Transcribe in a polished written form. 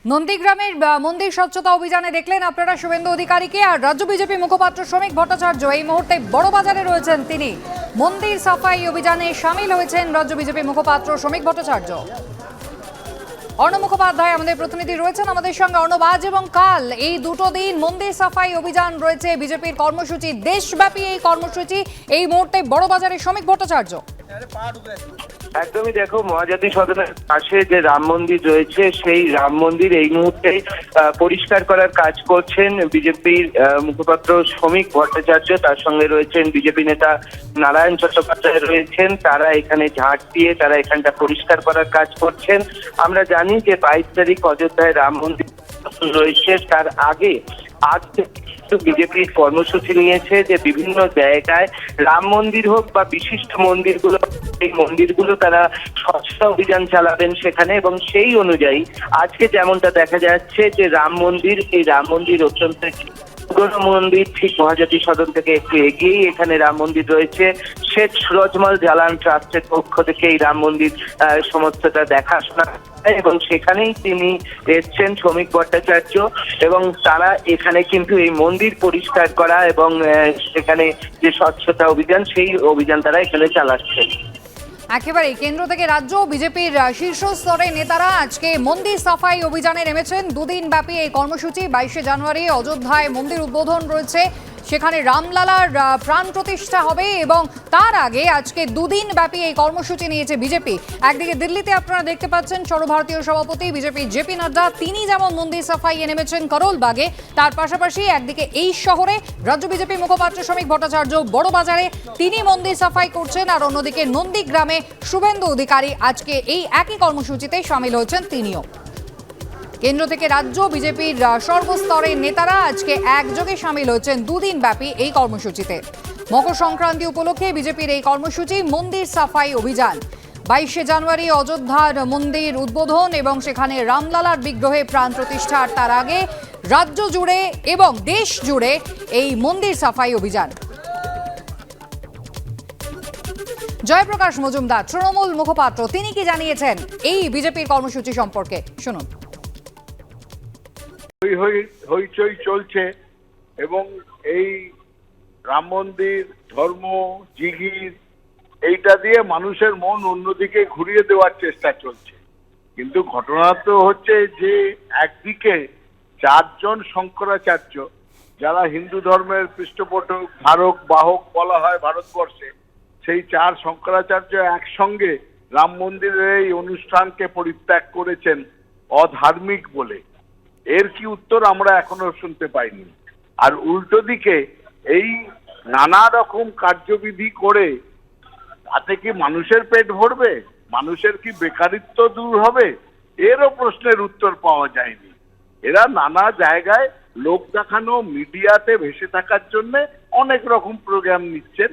নন্দীগ্রামের মন্দির স্বচ্ছতা অভিযানে দেখলেন আপনারা শুভেন্দু অধিকারীকে, আর রাজ্য বিজেপি মুখপাত্র শ্রমিক ভট্টাচার্য এই মুহূর্তে বড়বাজারে রয়েছেন। তিনি মন্দির সাফাই অভিযানে সামিল হয়েছেন রাজ্য বিজেপি মুখপাত্র শ্রমিক ভট্টাচার্য। অর্ণব মুখোপাধ্যায় আমাদের প্রতিনিধি রয়েছেন আমাদের সঙ্গে। অর্ণব, আজ এবং কাল এই দুটো দিন মন্দির সাফাই অভিযান রয়েছে, বিজেপির কর্মসূচি, দেশব্যাপী এই কর্মসূচি। এই মুহূর্তে বড়বাজারে শ্রমিক ভট্টাচার্য। একদমই দেখো, মহাজাতি সদনের পাশে যে রাম মন্দির রয়েছে সেই রাম মন্দির এই মুহূর্তে পরিষ্কার করার কাজ করছেন বিজেপির মুখপাত্র শ্রমিক ভট্টাচার্য। তার সঙ্গে রয়েছেন বিজেপি নেতা নারায়ণ চট্টোপাধ্যায় রয়েছেন। তারা এখানে ঝাঁট দিয়ে তারা এখানটা পরিষ্কার করার কাজ করছেন। আমরা জানি যে 22 তারিখ অযোধ্যায় রাম মন্দির রয়েছে, তার আগে আজ বিজেপির কর্মসূচি নিয়েছে যে বিভিন্ন জায়গায় রাম মন্দির হোক বা বিশিষ্ট মন্দিরগুলো, এই মন্দিরগুলো তারা স্বচ্ছতা অভিযান চালাবেন সেখানে। এবং সেই অনুযায়ী আজকে যেমনটা দেখা যাচ্ছে যে রাম মন্দির, এই রাম মন্দির অত্যন্ত পুরনো মন্দির, ঠিক মহাজাতি সদন থেকে একটু এগিয়েই এখানে রাম মন্দির রয়েছে। শেখ সুরজমাল জালান ট্রাস্টের পক্ষ থেকে এই রাম মন্দির সমস্তটা দেখাশোনা এবং সেখানেই তিনি এসছেন শ্রমিক ভট্টাচার্য। এবং তারা এখানে কিন্তু এই মন্দির পরিষ্কার করা এবং সেখানে যে স্বচ্ছতা অভিযান, সেই অভিযান তারা এখানে চালাচ্ছেন। একেবারে কেন্দ্র থেকে রাজ্য বিজেপির শীর্ষ স্তরের নেতারা আজকে মন্দির সাফাই অভিযানে নেমেছেন। দুদিন ব্যাপী এই কর্মসূচি। 22শে জানুয়ারি অযোধ্যায় মন্দির উদ্বোধন রয়েছে, সেখানে রামলালার প্রাণ প্রতিষ্ঠা হবে এবং তার আগে আজকে দুদিন ব্যাপী এই কর্মসূচি নিয়েছে বিজেপি। একদিকে দিল্লিতে আপনারা দেখতে পাচ্ছেন সর্বভারতীয় সভাপতি বিজেপি জেপি নাড্ডা, তিনি যেমন মন্দির সাফাইয়ে নেমেছেন করোলবাগে, তার পাশাপাশি একদিকে এই শহরে রাজ্য বিজেপি মুখপাত্র শ্রমিক ভট্টাচার্য বড়বাজারে তিনি মন্দির সাফাই করছেন। আর অন্যদিকে নন্দীগ্রামে শুভেন্দু অধিকারী আজকে এই একই কর্মসূচিতে সামিল হয়েছেন তিনিও। কেন্দ্র থেকে রাজ্য বিজেপির সর্বস্তরের নেতারা আজকে একযোগে সামিল হয়েছেন দুদিন ব্যাপী এই কর্মসূচিতে। মকর সংক্রান্তি উপলক্ষে বিজেপির এই কর্মসূচি মন্দির সাফাই অভিযান। 22শে জানুয়ারি অযোধ্যার মন্দির উদ্বোধন এবং সেখানে রামলালার বিগ্রহে প্রাণ প্রতিষ্ঠার তার আগে রাজ্য জুড়ে এবং দেশ জুড়ে এই মন্দির সাফাই অভিযান। জয়প্রকাশ মজুমদার তৃণমূল মুখপাত্র, তিনি কি জানিয়েছেন এই বিজেপির কর্মসূচি সম্পর্কে, শুনুন। হইচই চলছে এবং এই রাম মন্দির, ধর্ম, জিগির এইটা দিয়ে মানুষের মন অন্যদিকে ঘুরিয়ে দেওয়ার চেষ্টা চলছে। কিন্তু ঘটনা তো হচ্ছে যে একদিকে 4 জন শঙ্করাচার্য, যারা হিন্দু ধর্মের পৃষ্ঠপোষক, ধারক বাহক বলা হয় ভারতবর্ষে, সেই 4 শঙ্করাচার্য একসঙ্গে রাম মন্দিরের এই অনুষ্ঠানকে পরিত্যাগ করেছেন অধার্মিক বলে। এর কি উত্তর আমরা এখনো শুনতে পাইনি। আর উল্টো দিকে এই নানা রকম কার্যবিধি করে তাতে কি মানুষের পেট ভরবে? মানুষের কি বেকারিত্ব দূর হবে? এরও প্রশ্নের উত্তর পাওয়া যায়নি। এরা নানা জায়গায় লোক দেখানো, মিডিয়াতে ভেসে থাকার জন্য অনেক রকম প্রোগ্রাম নিচ্ছেন।